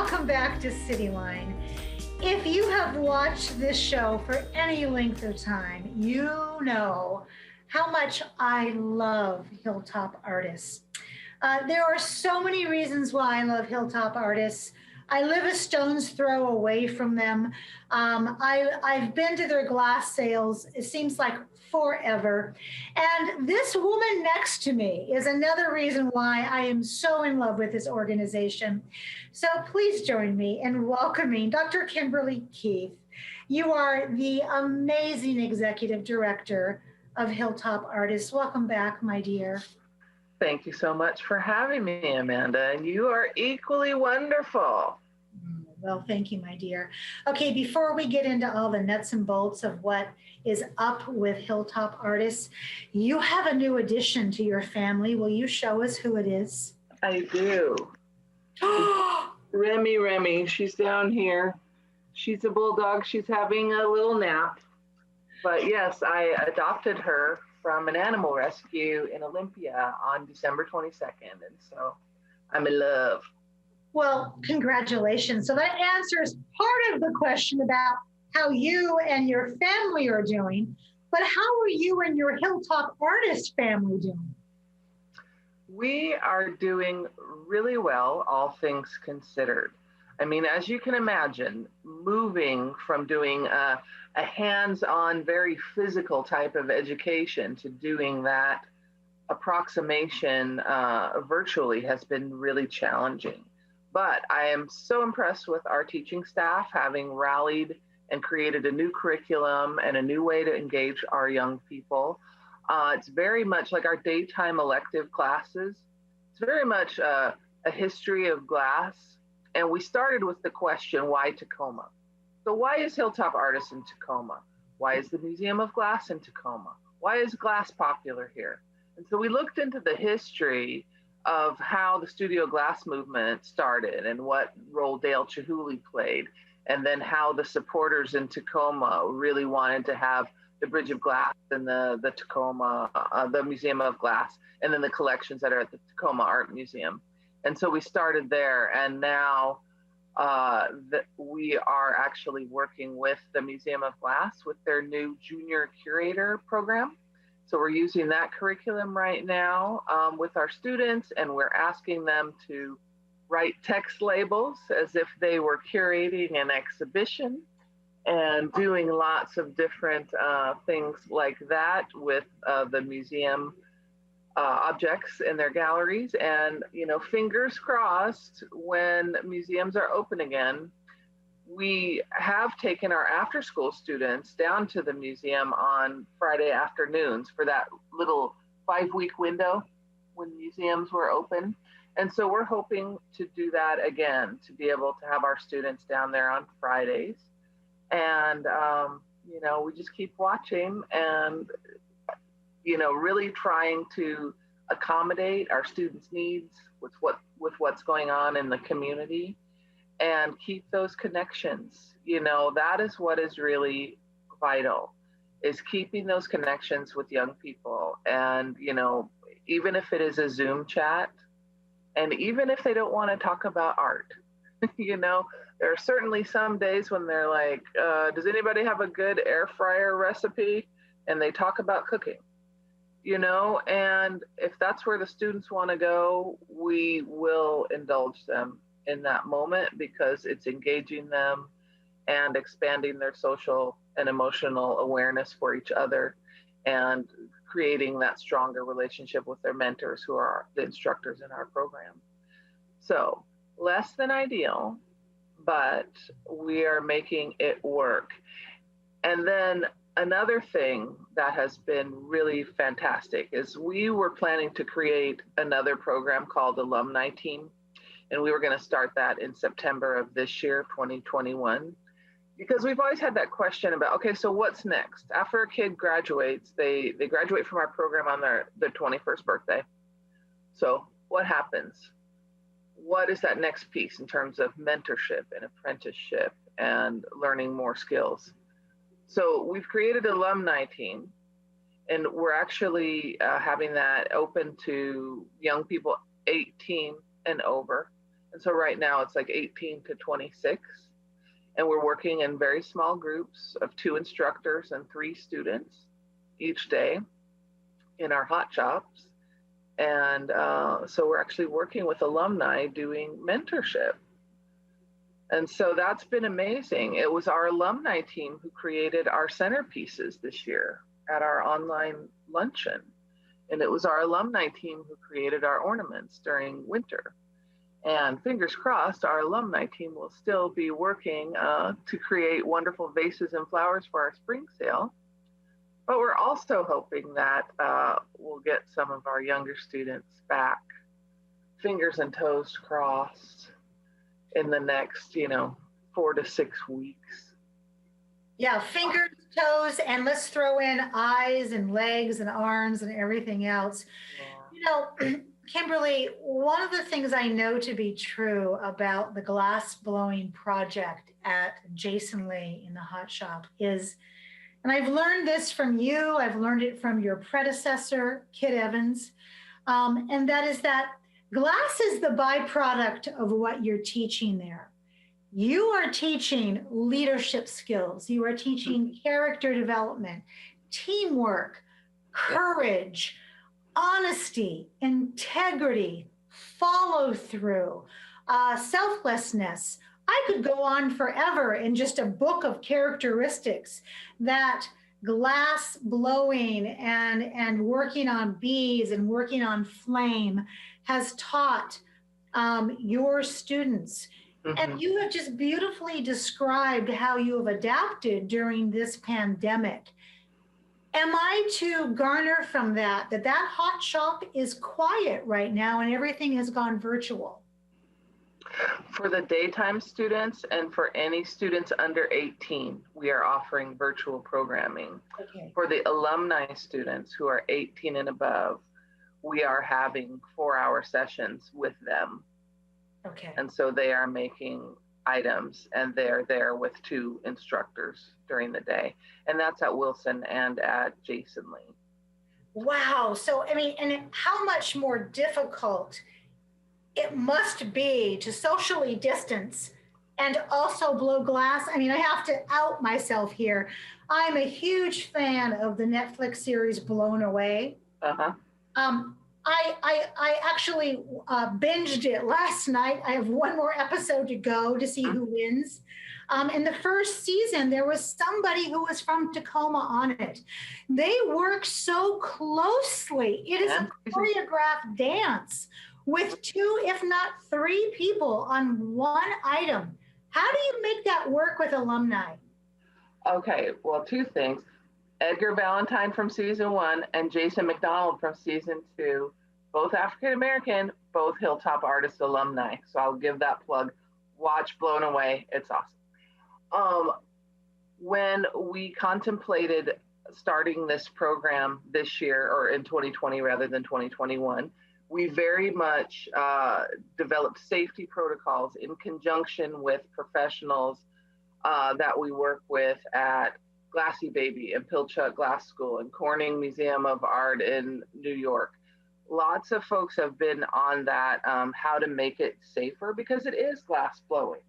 welcome back to Cityline. If you have watched this show for any length of time, you know how much I love Hilltop artists. There are so many reasons why I love Hilltop artists. I live a stone's throw away from them. I've been to their glass sales, it seems like forever. And this woman next to me is another reason why I am so in love with this organization. So please join me in welcoming Dr. Kimberly Keith. You are the amazing executive director of Hilltop Artists. Welcome back, my dear. Thank you so much for having me, Amanda. And you are equally wonderful. Well, thank you, my dear. Okay, before we get into all the nuts and bolts of what is up with Hilltop Artists, you have a new addition to your family. Will you show us who it is? I do. Remy, she's down here. She's a bulldog. She's having a little nap. But yes, I adopted her from an animal rescue in Olympia on December 22nd. And so I'm in love. Well, congratulations. So that answers part of the question about how you and your family are doing. But how are you and your Hilltop Artist family doing? We are doing really well, all things considered. I mean, as you can imagine, moving from doing a hands-on, very physical type of education to doing that approximation virtually has been really challenging. But I am so impressed with our teaching staff having rallied and created a new curriculum and a new way to engage our young people. It's very much like our daytime elective classes. It's very much a history of glass. And we started with the question, why Tacoma? So why is Hilltop Artists in Tacoma? Why is the Museum of Glass in Tacoma? Why is glass popular here? And so we looked into the history of how the studio glass movement started and what role Dale Chihuly played, and then how the supporters in Tacoma really wanted to have the Bridge of Glass and the Tacoma, the Museum of Glass, and then the collections that are at the Tacoma Art Museum. And so we started there, and now we are actually working with the Museum of Glass with their new junior curator program. So we're using that curriculum right now with our students, and we're asking them to write text labels as if they were curating an exhibition and doing lots of different things like that with the museum objects in their galleries. And, you know, fingers crossed, when museums are open again, we have taken our after school students down to the museum on Friday afternoons for that little 5-week window when museums were open. And so we're hoping to do that again, to be able to have our students down there on Fridays. And, you know, we just keep watching and, you know, really trying to accommodate our students' needs with what's going on in the community and keep those connections. You know, that is what is really vital, is keeping those connections with young people. And, you know, even if it is a Zoom chat, and even if they don't want to talk about art, you know, there are certainly some days when they're like, does anybody have a good air fryer recipe? And they talk about cooking, you know, and if that's where the students want to go, we will indulge them in that moment, because it's engaging them and expanding their social and emotional awareness for each other and creating that stronger relationship with their mentors, who are the instructors in our program. So less than ideal, but we are making it work. And then another thing that has been really fantastic is we were planning to create another program called Alumni Team. And we were going to start that in September of this year, 2021, because we've always had that question about, okay, so what's next? After a kid graduates, they graduate from our program on their 21st birthday. So what happens? What is that next piece in terms of mentorship and apprenticeship and learning more skills? So we've created an alumni team, and we're actually having that open to young people 18 and over. And so right now it's like 18 to 26. And we're working in very small groups of 2 instructors and 3 students each day in our hot shops. And so we're actually working with alumni doing mentorship. And so that's been amazing. It was our alumni team who created our centerpieces this year at our online luncheon. And it was our alumni team who created our ornaments during winter. And fingers crossed, our alumni team will still be working to create wonderful vases and flowers for our spring sale. But we're also hoping that we'll get some of our younger students back, fingers and toes crossed, in the next, 4 to 6 weeks. Yeah, fingers, toes, and let's throw in eyes and legs and arms and everything else. Yeah. Kimberly, one of the things I know to be true about the glass blowing project at Jason Lee in the hot shop is, and I've learned this from you, I've learned it from your predecessor, Kit Evans, and that is that glass is the byproduct of what you're teaching there. You are teaching leadership skills, you are teaching character development, teamwork, courage, honesty, integrity, follow through, selflessness. I could go on forever in just a book of characteristics that glass blowing and working on beads and working on flame has taught your students. Mm-hmm. And you have just beautifully described how you have adapted during this pandemic. Am I to garner from that hot shop is quiet right now and everything has gone virtual? For the daytime students and for any students under 18, we are offering virtual programming. Okay. For the alumni students who are 18 and above, we are having 4-hour sessions with them. Okay. And so they are making items and they're there with 2 instructors during the day. And that's at Wilson and at Jason Lee. Wow. So, and how much more difficult it must be to socially distance and also blow glass. I have to out myself here. I'm a huge fan of the Netflix series Blown Away. Uh-huh. I actually binged it last night. I have one more episode to go to see who wins. In the first season, there was somebody who was from Tacoma on it. They work so closely. It is a choreographed dance with 2, if not 3 people on one item. How do you make that work with alumni? Okay, well, 2 things. Edgar Valentine from season 1 and Jason McDonald from season 2, both African-American, both Hilltop artist alumni. So I'll give that plug. Watch Blown Away. It's awesome. When we contemplated starting this program this year, or in 2020 rather than 2021, we very much developed safety protocols in conjunction with professionals that we work with at Glassy Baby and Pilchuck Glass School and Corning Museum of Art in New York. Lots of folks have been on that, how to make it safer, because it is glass blowing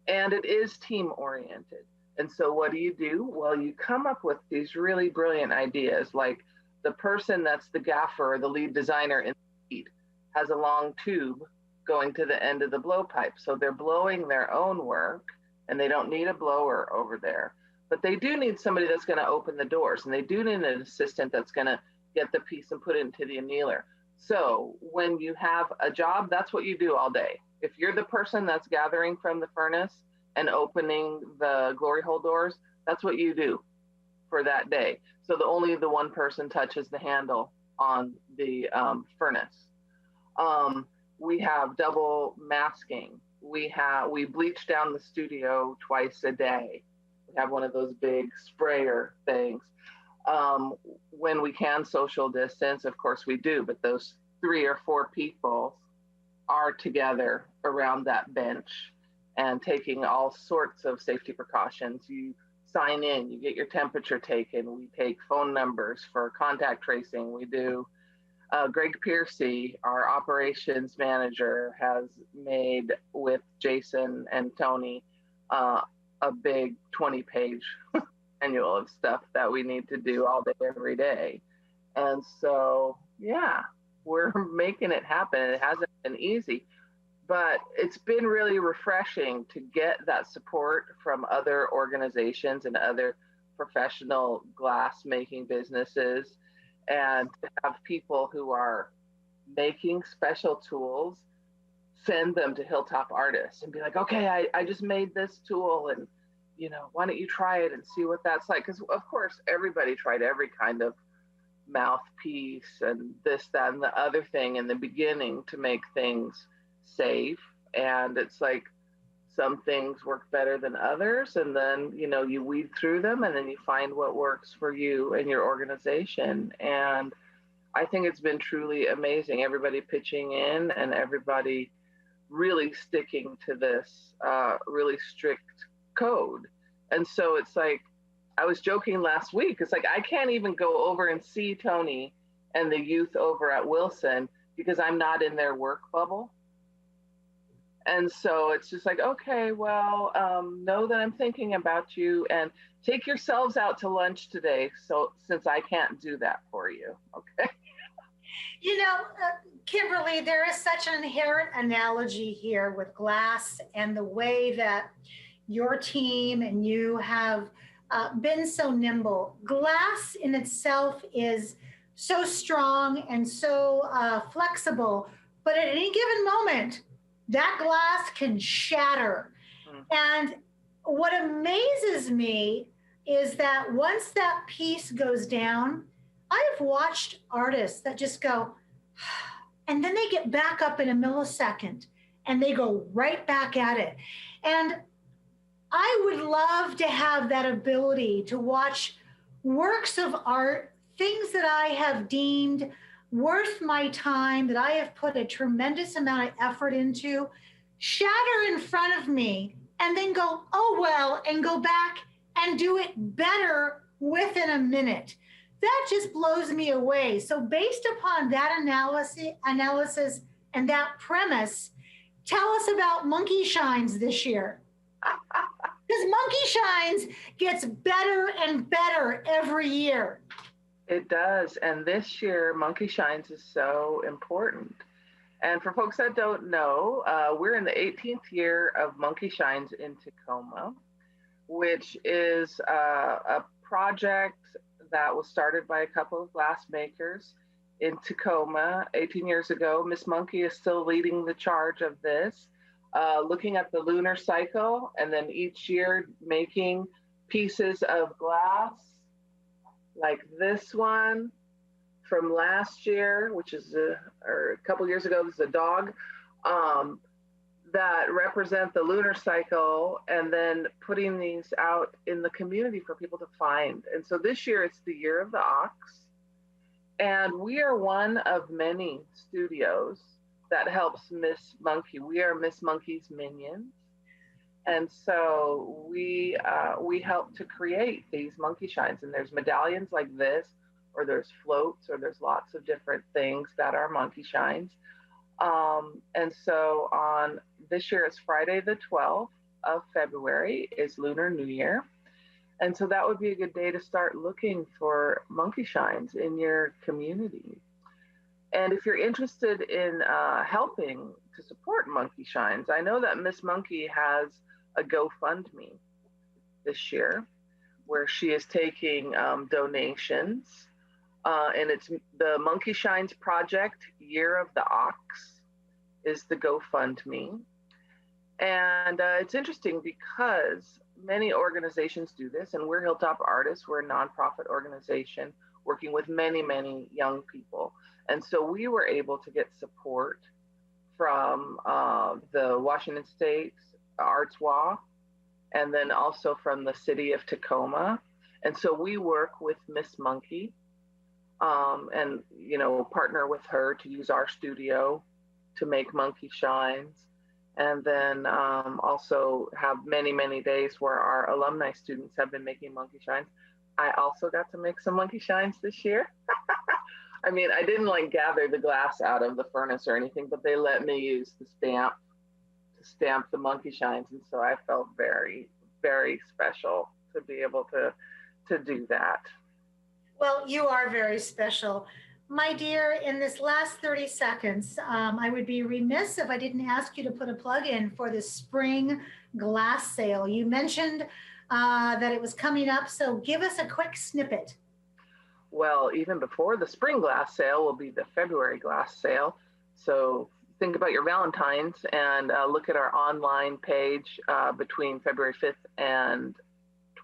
and it is team oriented. And so what do? Well, you come up with these really brilliant ideas, like the person that's the gaffer or the lead designer in the lead has a long tube going to the end of the blowpipe. So they're blowing their own work and they don't need a blower over there. But they do need somebody that's going to open the doors, and they do need an assistant that's going to get the piece and put it into the annealer. So when you have a job, that's what you do all day. If you're the person that's gathering from the furnace and opening the glory hole doors, that's what you do for that day. So only the one person touches the handle on the furnace. We have double masking. We bleach down the studio twice a day. We have one of those big sprayer things. When we can social distance, of course we do, but those 3 or 4 people are together around that bench and taking all sorts of safety precautions. You sign in, you get your temperature taken, we take phone numbers for contact tracing, we do Greg Piercy, our operations manager, has made with Jason and Tony a big 20-page manual of stuff that we need to do all day, every day. And so, yeah, we're making it happen. It hasn't been easy, but it's been really refreshing to get that support from other organizations and other professional glass making businesses, and to have people who are making special tools send them to Hilltop artists and be like, okay, I just made this tool, and why don't you try it and see what that's like? Because of course everybody tried every kind of mouthpiece and this, that, and the other thing in the beginning to make things safe. And it's like some things work better than others. And then, you weed through them and then you find what works for you and your organization. And I think it's been truly amazing. Everybody pitching in and everybody really sticking to this really strict code. And so it's like, I was joking last week. It's like, I can't even go over and see Tony and the youth over at Wilson because I'm not in their work bubble. And so it's just like, okay, well, know that I'm thinking about you and take yourselves out to lunch today. So since I can't do that for you, okay? Kimberly, there is such an inherent analogy here with glass and the way that your team and you have been so nimble. Glass in itself is so strong and so flexible, but at any given moment, that glass can shatter. And what amazes me is that once that piece goes down, I have watched artists that just go, and then they get back up in a millisecond and they go right back at it. And I would love to have that ability to watch works of art, things that I have deemed worth my time, that I have put a tremendous amount of effort into, shatter in front of me, and then go, oh, well, and go back and do it better within a minute. That just blows me away. So based upon that analysis and that premise, tell us about Monkey Shines this year. Because Monkey Shines gets better and better every year. It does. And this year, Monkey Shines is so important. And for folks that don't know, we're in the 18th year of Monkey Shines in Tacoma, which is a project that was started by a couple of glass makers in Tacoma 18 years ago. Miss Monkey is still leading the charge of this, looking at the lunar cycle, and then each year making pieces of glass like this one from last year, which is or a couple years ago. This is a dog that represent the lunar cycle, and then putting these out in the community for people to find. And so this year it's the year of the ox, and we are one of many studios that helps Miss Monkey. We are Miss Monkey's minions. And so we help to create these Monkey Shines, and there's medallions like this, or there's floats, or there's lots of different things that are Monkey Shines. And so on this year, it's Friday the 12th of February is Lunar New Year. And so that would be a good day to start looking for Monkey Shines in your community. And if you're interested in helping to support Monkey Shines, I know that Miss Monkey has a GoFundMe this year where she is taking donations. And it's the Monkey Shines Project Year of the Ox is the GoFundMe. And it's interesting because many organizations do this, and we're Hilltop Artists. We're a nonprofit organization working with many, many young people. And so we were able to get support from the Washington State Arts Walk, and then also from the city of Tacoma. And so we work with Miss Monkey and, partner with her to use our studio to make Monkey Shines. And then also have many, many days where our alumni students have been making Monkey Shines. I also got to make some Monkey Shines this year. I mean, I didn't like gather the glass out of the furnace or anything, but they let me use the stamp to stamp the monkey shines. And so I felt very, very special to be able to do that. Well, you are very special. My dear, in this last 30 seconds, I would be remiss if I didn't ask you to put a plug in for the spring glass sale. You mentioned that it was coming up, so give us a quick snippet. Well, even before the spring glass sale will be the February glass sale. So think about your Valentine's and look at our online page between February 5th and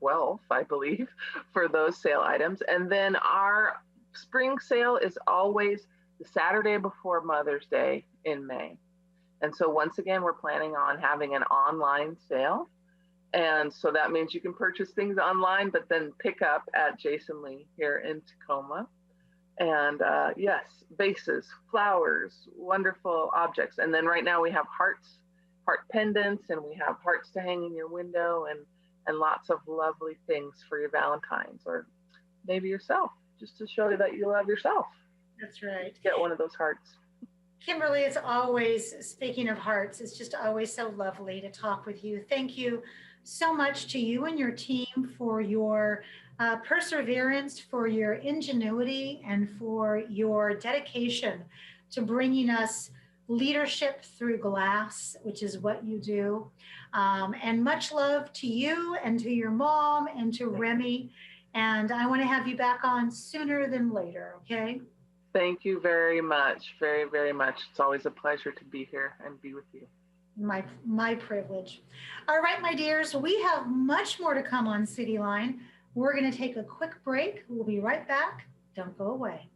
12th, I believe, for those sale items. And then our spring sale is always the Saturday before Mother's Day in May. And so once again, we're planning on having an online sale. And so that means you can purchase things online, but then pick up at Jason Lee here in Tacoma. And yes, vases, flowers, wonderful objects. And then right now we have hearts, heart pendants, and we have hearts to hang in your window and lots of lovely things for your Valentine's or maybe yourself, just to show you that you love yourself. That's right. Get one of those hearts. Kimberly, it's always, speaking of hearts, it's just always so lovely to talk with you. Thank you so much to you and your team for your perseverance, for your ingenuity, and for your dedication to bringing us leadership through glass, which is what you do. And much love to you and to your mom and to Remy. And I want to have you back on sooner than later, okay? Thank you very much, very, very much. It's always a pleasure to be here and be with you. My privilege. All right, my dears, we have much more to come on Cityline. We're going to take a quick break. We'll be right back. Don't go away.